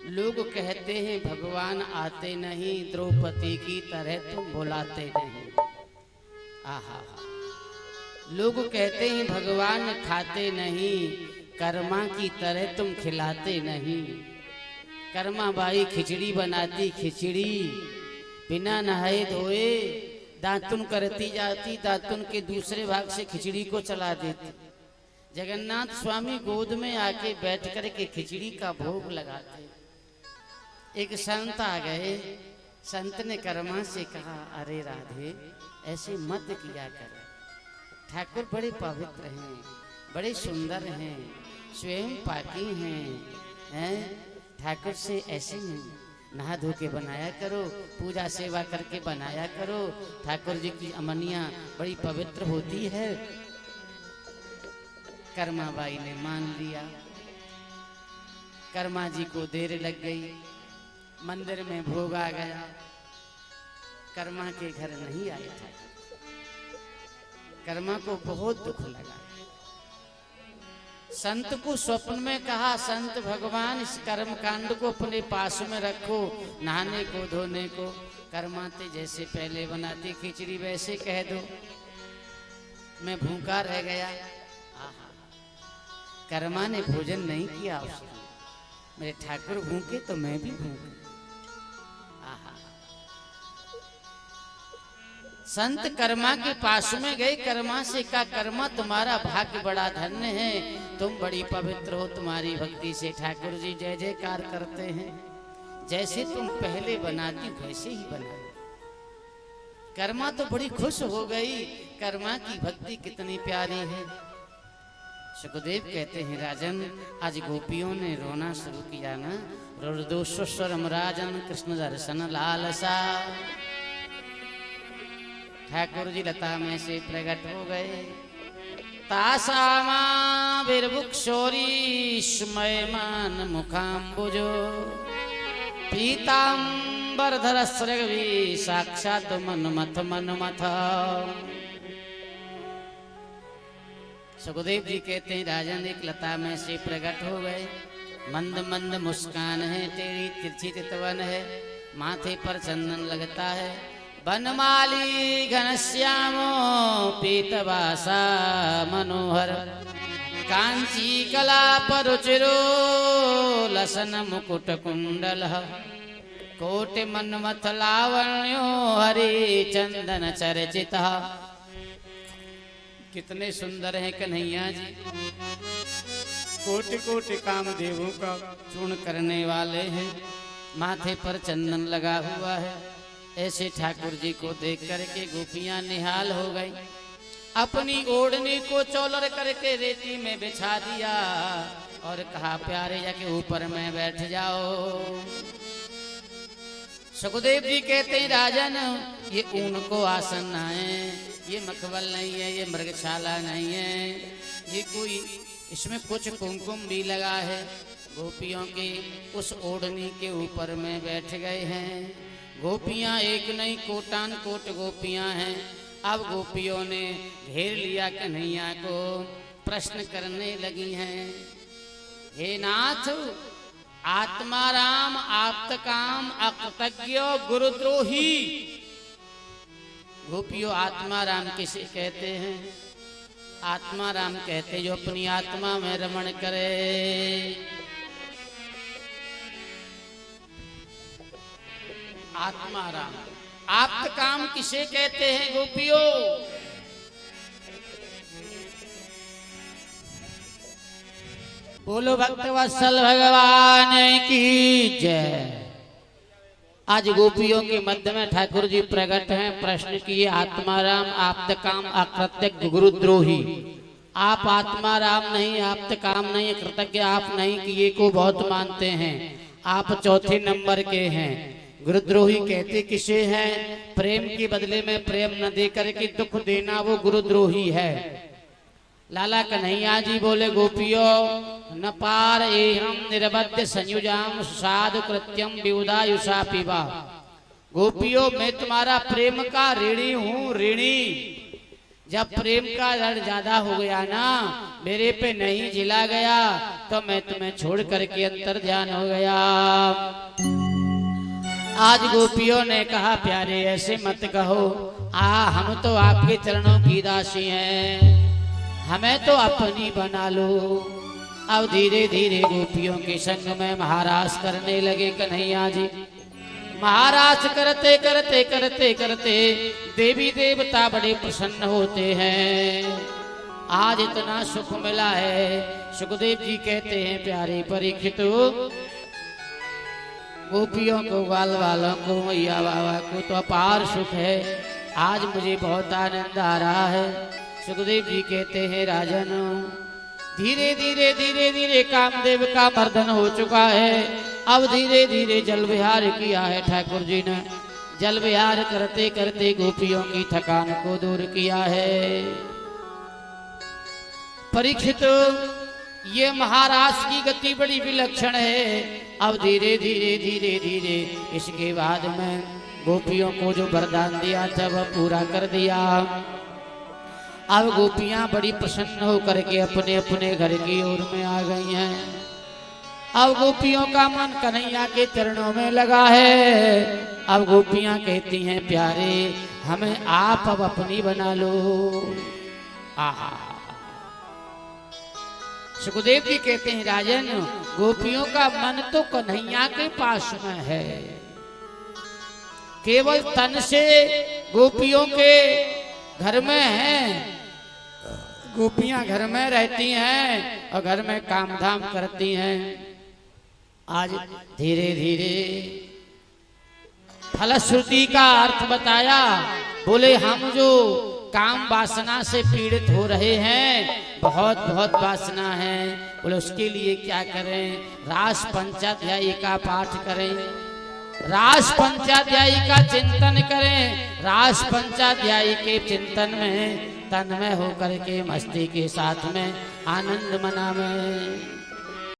लोग कहते हैं भगवान आते नहीं, द्रौपदी की तरह तुम बुलाते नहीं। आहा, लोग कहते हैं भगवान खाते नहीं, कर्मा की तरह तुम खिलाते नहीं। कर्मा बाई खिचड़ी बनाती, खिचड़ी बिना नहाए धोए दातुन करती जाती, दातुन के दूसरे भाग से खिचड़ी को चला देती। जगन्नाथ स्वामी गोद में आके बैठ कर के खिचड़ी का भोग लगाते। एक संत आ गए, संत ने कर्मा से कहा, अरे राधे ऐसे मत किया कर, ठाकुर बड़े पवित्र हैं, बड़े सुंदर हैं, स्वयं पाकी हैं, ठाकुर से ऐसे नहीं, नहा धो के बनाया करो, पूजा सेवा करके बनाया करो, ठाकुर जी की अमनिया बड़ी पवित्र होती है। कर्माबाई ने मान लिया। कर्मा जी को देर लग गई, मंदिर में भोग आ गया, कर्मा के घर नहीं आया था। कर्मा को बहुत दुख लगा। संत को स्वप्न में कहा, संत भगवान इस कर्म कांड को अपने पास में रखो, नहाने को धोने को। कर्माते जैसे पहले बनाती खिचड़ी वैसे कह दो, मैं भूखा रह गया। कर्मा ने भोजन नहीं किया उसने, मेरे ठाकुर भूखे तो मैं भी भूखा। संत कर्मा के पास में गए, कर्मा से कहा, कर्मा तुम्हारा भाग्य बड़ा धन्य है, तुम बड़ी पवित्र हो, तुम्हारी भक्ति से ठाकुर जी जय जयकार करते हैं, जैसे तुम पहले बनाती वैसे ही बना। कर्मा तो बड़ी खुश हो गई, कर्मा की भक्ति कितनी प्यारी है। सुखदेव कहते हैं, राजन आज गोपियों ने रोना शुरू किया ना, रुदोस्वरम राजन कृष्ण दर्शन लालसा। ठाकुर जी लता में से प्रकट हो गए। तासामा विर्भुक्षोरी स्मयमान मुखाम्बुजो पीतांबरधर स्रग्वी साक्षात मन्मथ। सुखदेव जी कहते हैं, राजन एक लता में से प्रकट हो गए, मंद मंद मुस्कान है तेरी, तिरछी चितवन है, माथे पर चंदन लगता है, बनमाली घनश्यामो पीतवासा मनोहर, कांची कला परुचिरो लसन मुकुट कुंडल, कोटि मन्मथ लावण्यो हरि चंदन चर्चित। कितने सुंदर हैं कन्हैया जी, कोटि कोटि कामदेवों का चूर्ण करने वाले हैं, माथे पर चंदन लगा हुआ है। ऐसे ठाकुर जी को देख करके गोपियां निहाल हो गई। अपनी ओढ़नी को चौलर करके रेती में बिछा दिया और कहा, प्यारे जाके ऊपर में बैठ जाओ। सुखदेव जी कहते हैं, राजन ये ऊन को आसन है, ये मखमल नहीं है, ये मृगशाला नहीं है, ये कोई इसमें कुछ कुमकुम भी लगा है। गोपियों की उस ओढ़नी के ऊपर में बैठ गए हैं। गोपियां एक नहीं कोटान कोट गोपियां हैं। अब गोपियों ने घेर लिया कन्हैया को, प्रश्न करने लगी हैं, हे नाथ आत्माराम आप्तकाम अकृतज्ञ गुरुद्रोही। गोपियों आत्माराम किसे कहते हैं? आत्माराम कहते हैं जो अपनी आत्मा में रमण करे। आत्माराम। आप्त काम किसे कहते हैं गोपियों? बोलो भक्तवत्सल भगवान की जय। आज गोपियों के मध्य में ठाकुर जी प्रकट हैं, प्रश्न किए, आत्माराम आप्त काम अकृतज्ञ गुरुद्रोही। आप आत्माराम नहीं, आप्त काम नहीं, कृतज्ञ आप नहीं किए को बहुत मानते हैं, आप चौथे नंबर के हैं। गुरुद्रोही कहते किसे हैं? प्रेम के बदले में प्रेम न देकर के दुख देना वो गुरुद्रोही है। लाला कन्हैया जी बोले, गोपियों न पार एहम निरबद्ध संयुजाम साधु कृत्यम विउदायुषा पिबा। गोपियों मैं तुम्हारा प्रेम का ऋणी हूँ, ऋणी। जब प्रेम का ऋण ज्यादा हो गया ना, मेरे पे नहीं जिला गया तो मैं तुम्हें छोड़ करके अंतर ध्यान हो गया। आज गोपियों ने कहा प्यारे ऐसे मत कहो, हम तो आपके चरणों की दासी हैं, हमें तो अपनी बना लो। अब धीरे धीरे गोपियों के संग में महाराज करने लगे कन्हैया जी। महाराज करते करते करते करते देवी देवता बड़े प्रसन्न होते हैं। आज इतना सुख मिला है। सुखदेव जी कहते हैं प्यारे परीक्षित, गोपियों को ग्वाल वालों को मैया बाबा को तो अपार सुख है। आज मुझे बहुत आनंद आ रहा है। सुखदेव जी कहते हैं राजन, धीरे धीरे धीरे धीरे कामदेव का मर्दन हो चुका है। अब धीरे धीरे जल विहार किया है ठाकुर जी ने। जल विहार करते करते गोपियों की थकान को दूर किया है। परीक्षित, ये महाराज की गति बड़ी विलक्षण है। अब धीरे धीरे धीरे धीरे इसके बाद में गोपियों को जो वरदान दिया था वह पूरा कर दिया। अब गोपियां बड़ी प्रसन्न होकर के अपने अपने घर की ओर में आ गई हैं। अब गोपियों का मन कन्हैया के चरणों में लगा है। अब गोपियां कहती हैं प्यारे हमें आप अब अपनी बना लो। आहा, सुखदेव जी कहते हैं राजन, गोपियों का मन तो कन्हैया के पास में है। केवल तन से गोपियों के घर में है। गोपियां घर में रहती हैं और घर में काम धाम करती हैं। आज धीरे धीरे फलश्रुति का अर्थ बताया। बोले हम जो काम वासना से पीड़ित हो रहे हैं, बहुत बहुत वासना है, बोले उसके लिए क्या करें? रास पंचाध्यायी का पाठ करें, रास पंचाध्यायी का चिंतन करें। रास पंचाध्यायी के चिंतन में तन्मय होकर के मस्ती के साथ में आनंद मनावें।